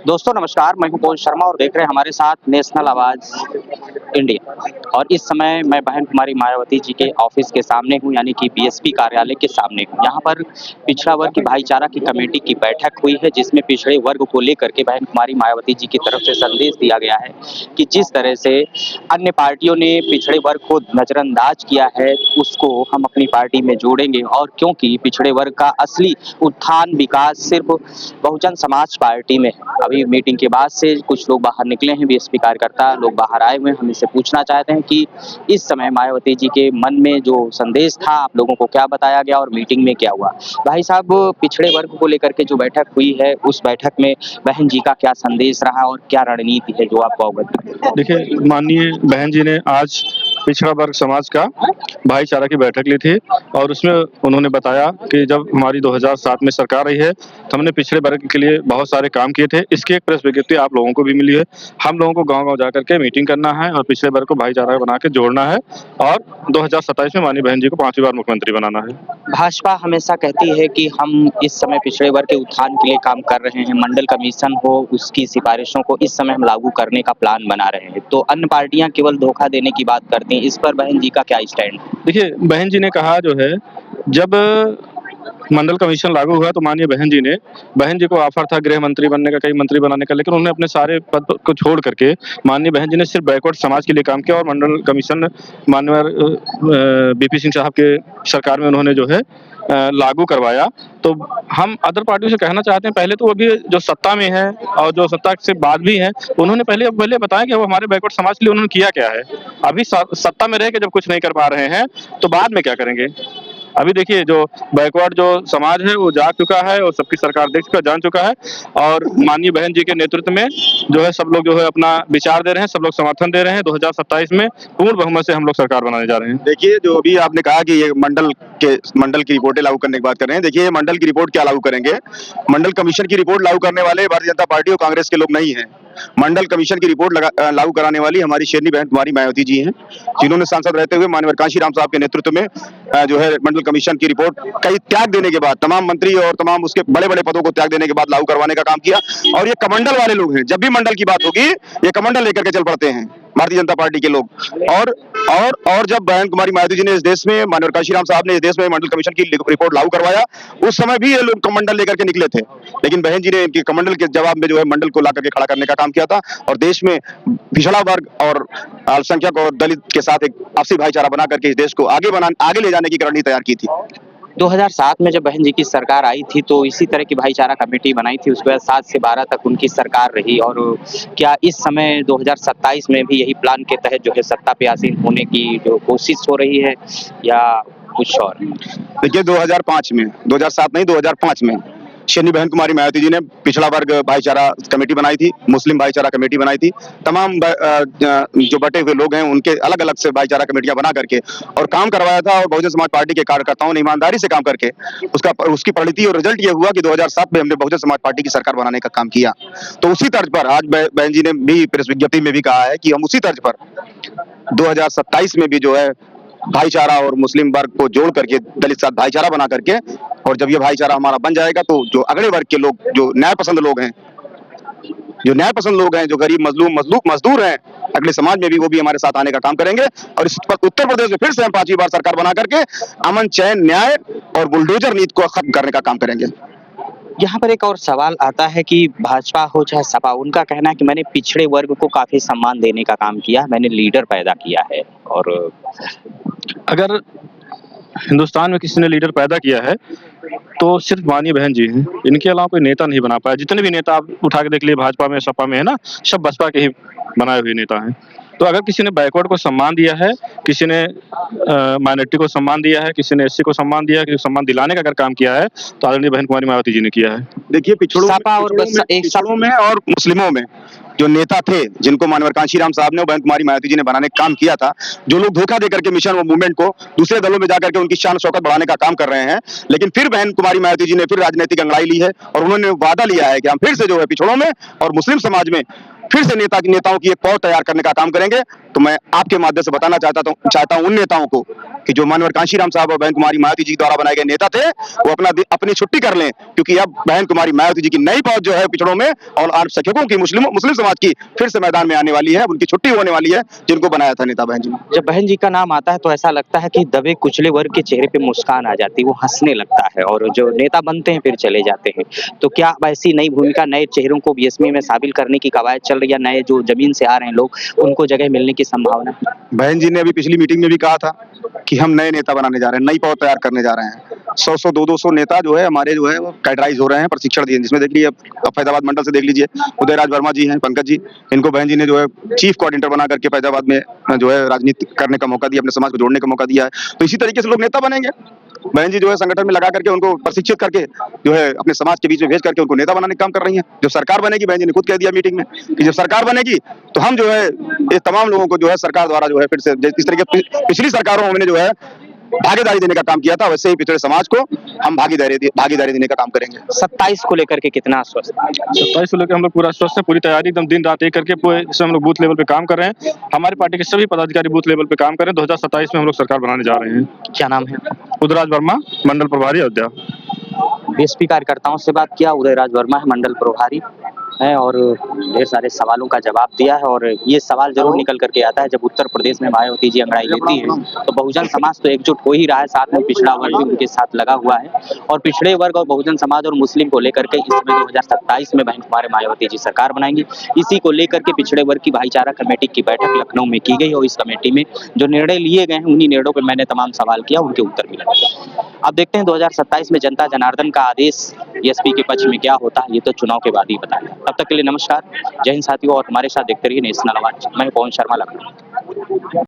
दोस्तों नमस्कार, मैं हूं पवन शर्मा और देख रहे हैं हमारे साथ नेशनल आवाज इंडिया। और इस समय मैं बहन कुमारी मायावती जी के ऑफिस के सामने हूं, यानी कि बीएसपी कार्यालय के सामने हूं। यहाँ पर पिछड़ा वर्ग की भाईचारा की कमेटी की बैठक हुई है, जिसमें पिछड़े वर्ग को लेकर के बहन कुमारी मायावती जी की तरफ से संदेश दिया गया है कि जिस तरह से अन्य पार्टियों ने पिछड़े वर्ग को नजरअंदाज किया है, उसको हम अपनी पार्टी में जोड़ेंगे। और क्योंकि पिछड़े वर्ग का असली उत्थान विकास सिर्फ बहुजन समाज पार्टी में है। अभी मीटिंग के बाद से कुछ लोग बाहर निकले हैं, बीएसपी कार्यकर्ता लोग बाहर आए हुए हैं। हम इनसे पूछना चाहते हैं कि इस समय मायावती जी के मन में जो संदेश था, आप लोगों को क्या बताया गया और मीटिंग में क्या हुआ। भाई साहब, पिछड़े वर्ग को लेकर के जो बैठक हुई है, उस बैठक में बहन जी का क्या संदेश रहा और क्या रणनीति है जो आपको अवगत है? देखिए, माननीय बहन जी ने आज पिछड़ा वर्ग समाज का भाईचारा की बैठक ली थी और उसमें उन्होंने बताया कि जब हमारी 2007 में सरकार रही है तो हमने पिछड़े वर्ग के लिए बहुत सारे काम किए थे। इसकी एक प्रेस विज्ञप्ति आप लोगों को भी मिली है। हम लोगों को गांव-गांव जाकर के मीटिंग करना है और पिछड़े वर्ग को भाईचारा बना के जोड़ना है और 2027 में माननीय बहन जी को 5वीं बार मुख्यमंत्री बनाना है। भाजपा हमेशा कहती है कि हम इस समय पिछड़े वर्ग के उत्थान के लिए काम कर रहे हैं, मंडल कमीशन हो उसकी सिफारिशों को इस समय हम लागू करने का प्लान बना रहे हैं, तो अन्य पार्टियां केवल धोखा देने की बात करती हैं। इस पर बहन जी का क्या स्टैंड? देखिए, बहन जी ने कहा जो है, जब मंडल कमीशन लागू हुआ तो माननीय बहन जी को ऑफर था गृह मंत्री बनने का, कई मंत्री बनाने का, लेकिन उन्होंने अपने सारे पद को छोड़ करके माननीय बहन जी ने सिर्फ बैकवर्ड समाज के लिए काम किया और मंडल कमीशन माननीय बीपी सिंह साहब के सरकार में उन्होंने जो है लागू करवाया। तो हम अदर पार्टियों से कहना चाहते हैं, पहले तो अभी जो सत्ता में है और जो सत्ता से बाद भी है, उन्होंने पहले बताया कि वो हमारे बैकवर्ड समाज के लिए उन्होंने किया क्या है। अभी सत्ता में रह के जब कुछ नहीं कर पा रहे हैं तो बाद में क्या करेंगे। अभी देखिए, जो बैकवर्ड जो समाज है वो जाग चुका है और सबकी सरकार देख चुका, जान चुका है और माननीय बहन जी के नेतृत्व में जो है सब लोग जो है अपना विचार दे रहे हैं, सब लोग समर्थन दे रहे हैं। 2027 में पूर्ण बहुमत से हम लोग सरकार बनाने जा रहे हैं। देखिए, जो अभी आपने कहा कि ये मंडल की रिपोर्टें लागू करने की बात कर रहे हैं। देखिए, ये मंडल की रिपोर्ट क्या लागू करेंगे? मंडल कमीशन की रिपोर्ट लागू करने वाले भारतीय जनता पार्टी और कांग्रेस के लोग नहीं हैं। मंडल कमीशन की रिपोर्ट लागू कराने वाली हमारी शेरनी बहन कुमारी मायावती जी हैं, जिन्होंने सांसद रहते हुए माननीय कांशी राम साहब के नेतृत्व में जो है मंडल कमीशन की रिपोर्ट कई त्याग देने के बाद, तमाम मंत्री और तमाम उसके बड़े बड़े पदों को त्याग देने के बाद लागू करवाने का काम किया। और ये कमंडल वाले लोग हैं, जब भी मंडल की बात होगी ये कमंडल लेकर के चल पड़ते हैं भारतीय जनता पार्टी के लोग। और जब बहन कुमारी मायावती जी ने इस देश में, माननीय कांशी राम साहब ने इस देश में मंडल कमीशन की रिपोर्ट लागू करवाया, उस समय भी ये लोग कमंडल लेकर के निकले थे, लेकिन बहन जी ने इनकी कमंडल के जवाब में जो है मंडल को ला करके खड़ा करने का काम किया था और देश में पिछड़ा वर्ग और अल्पसंख्यक और दलित के साथ एक आपसी भाईचारा बना करके इस देश को आगे ले जाने की रणनीति तैयार की थी। 2007 में जब बहन जी की सरकार आई थी तो इसी तरह की भाईचारा कमेटी बनाई थी, उसके बाद 7 से 12 तक उनकी सरकार रही। और क्या इस समय 2027 में भी यही प्लान के तहत जो है सत्ता पे आसीन होने की जो कोशिश हो रही है या कुछ और? देखिए, 2007 नहीं, 2005 में शेरनी बहन कुमारी मायावती जी ने पिछड़ा वर्ग भाईचारा कमेटी बनाई थी, मुस्लिम भाईचारा कमेटी बनाई थी। तमाम जो बटे हुए लोग हैं उनके अलग अलग से भाईचारा कमेटियां बना करके और काम करवाया था और बहुजन समाज पार्टी के कार्यकर्ताओं ने ईमानदारी से काम करके उसकी परिणति और रिजल्ट ये हुआ कि 2007 में हमने बहुजन समाज पार्टी की सरकार बनाने का काम किया। तो उसी तर्ज पर आज बहन जी ने भी प्रेस विज्ञप्ति में भी कहा है कि हम उसी तर्ज पर 2027 में भी जो है भाईचारा और मुस्लिम वर्ग को जोड़ करके दलित साथ भाईचारा बना करके, और जब ये भाईचारा हमारा बन जाएगा तो जो अगले वर्ग के लोग, जो न्याय पसंद लोग हैं, जो गरीब मजदूर हैं अगले समाज में भी, वो भी हमारे साथ आने का काम करेंगे और इस उत्तर प्रदेश में फिर से हम 5वीं बार सरकार बना करके अमन, चैन, न्याय और बुलडोजर नीति को खत्म करने का काम करेंगे। यहाँ पर एक और सवाल आता है कि भाजपा हो चाहे सपा, उनका कहना है कि मैंने पिछड़े वर्ग को काफी सम्मान देने का काम किया, मैंने लीडर पैदा किया है। और अगर हिंदुस्तान में किसी ने लीडर पैदा किया है तो सिर्फ माननीय बहन जी हैं। इनके अलावा कोई नेता नहीं बना पाया। जितने भी नेता आप उठा के देख लिए भाजपा में, सपा में है ना, सब बसपा के ही बनाए हुए नेता हैं। तो अगर किसी ने बैकवर्ड को सम्मान दिया है, किसी ने माइनॉरिटी को सम्मान दिया है, किसी ने एससी को सम्मान दिया है, किसी को सम्मान दिलाने का अगर काम किया है तो आदरणीय बहन कुमारी मायावती जी ने किया है। देखिए, पिछड़ों में और मुस्लिमों में जो नेता थे, जिनको माननीय कांशी राम साहब ने और बहन कुमारी मायावती जी ने बनाने का काम किया था, जो लोग धोखा देकर के मिशन और मूवमेंट को दूसरे दलों में जाकर के उनकी शान शौकत बढ़ाने का काम कर रहे हैं, लेकिन फिर बहन कुमारी मायावती जी ने फिर राजनीतिक अंगड़ाई ली है और उन्होंने वादा लिया है कि हम फिर से जो है पिछड़ों में और मुस्लिम समाज में फिर से नेताओं की एक फौज तैयार करने का काम करेंगे। तो मैं आपके माध्यम से बताना चाहता हूं उन नेताओं को कि जो माननीय कांशीराम साहब और बहन कुमारी मायावती जी द्वारा बनाए गए नेता थे, वो अपनी छुट्टी कर लें, क्योंकि अब बहन कुमारी मायावती जी की नई फौज जो है पिछड़ों में और अल्पसंख्यकों की मुस्लिम समाज की फिर से मैदान में आने वाली है। उनकी छुट्टी होने वाली है, जिनको बनाया था नेता बहन जी ने। जब बहन जी का नाम आता है तो ऐसा लगता है कि दबे कुचले वर्ग के चेहरे पे मुस्कान आ जाती है, वो हंसने लगता है और जो नेता बनते हैं फिर चले जाते हैं। तो क्या अब ऐसी नई भूमिका नए चेहरों को बीएसपी में शामिल करने की कवायद चल रही है, नए जो जमीन से आ रहे हैं लोग उनको जगह मिलने की संभावना है? बहन जी ने अभी पिछली मीटिंग में भी कहा था कि हम नए नेता बनाने जा रहे हैं, नई फौज तैयार करने जा रहे हैं। 100 200 नेता जो है हमारे जो है वो कैडराइज हो रहे हैं, प्रशिक्षण दिए, जिसमें देख लीजिए फैजाबाद मंडल से देख लीजिए उदयराज वर्मा जी हैं, पंकज जी, इनको बहन जी ने जो है चीफ कोऑर्डिनेटर बना करके फैजाबाद में जो है राजनीति करने का मौका दिया, अपने समाज को जोड़ने का मौका दिया है। तो इसी तरीके से लोग नेता बनेंगे। बहन जी जो है संगठन में लगा करके उनको प्रशिक्षित करके जो है अपने समाज के बीच में भेज करके उनको नेता बनाने का काम कर रही हैं। जब सरकार बनेगी, बहन जी ने खुद कह दिया मीटिंग में कि जब सरकार बनेगी तो हम जो है ये तमाम लोगों को जो है सरकार द्वारा जो है फिर से जिस तरीके पिछली सरकारों में जो है भागीदारी देने का काम किया था, वैसे ही पिछड़े समाज को हम भागीदारी देने का काम करेंगे। 27 को लेकर के कितना आश्वस्त है? 27 को लेकर हम लोग पूरा स्वस्थ है, पूरी तैयारी एकदम दिन रात एक करके पूरे इसमें हम लोग बूथ लेवल पे काम कर रहे हैं। हमारी पार्टी के सभी पदाधिकारी बूथ लेवल पे काम कर रहे हैं। 2027 में हम लोग सरकार बनाने जा रहे हैं। क्या नाम है? उदयराज वर्मा, मंडल प्रभारी अयोध्या। बीएसपी कार्यकर्ताओं से बात किया, उदयराज वर्मा है, मंडल प्रभारी है और ढेर सारे सवालों का जवाब दिया है। और ये सवाल जरूर निकल करके आता है, जब उत्तर प्रदेश में मायावती जी अंगड़ाई लेती हैं तो बहुजन समाज तो एकजुट हो ही रहा है, साथ में पिछड़ा वर्ग भी उनके साथ लगा हुआ है। और पिछड़े वर्ग और बहुजन समाज और मुस्लिम को लेकर के इस समय 2027 में बहन कुमारी मायावती जी सरकार बनाएंगी। इसी को लेकर के पिछड़े वर्ग की भाईचारा कमेटी की बैठक लखनऊ में की गई और इस कमेटी में जो निर्णय लिए गए हैं उन्हीं निर्णयों पर मैंने तमाम सवाल किया, उनके उत्तर मिले। अब देखते हैं 2027 में जनता जनार्दन का आदेश बीएसपी के पक्ष में क्या होता है, ये तो चुनाव के बाद ही बताएगा। तब तक के लिए नमस्कार, जय हिंद साथियों, और हमारे साथ देखते रहिए नेशनल आवाज। मैं पवन शर्मा, लखनऊ।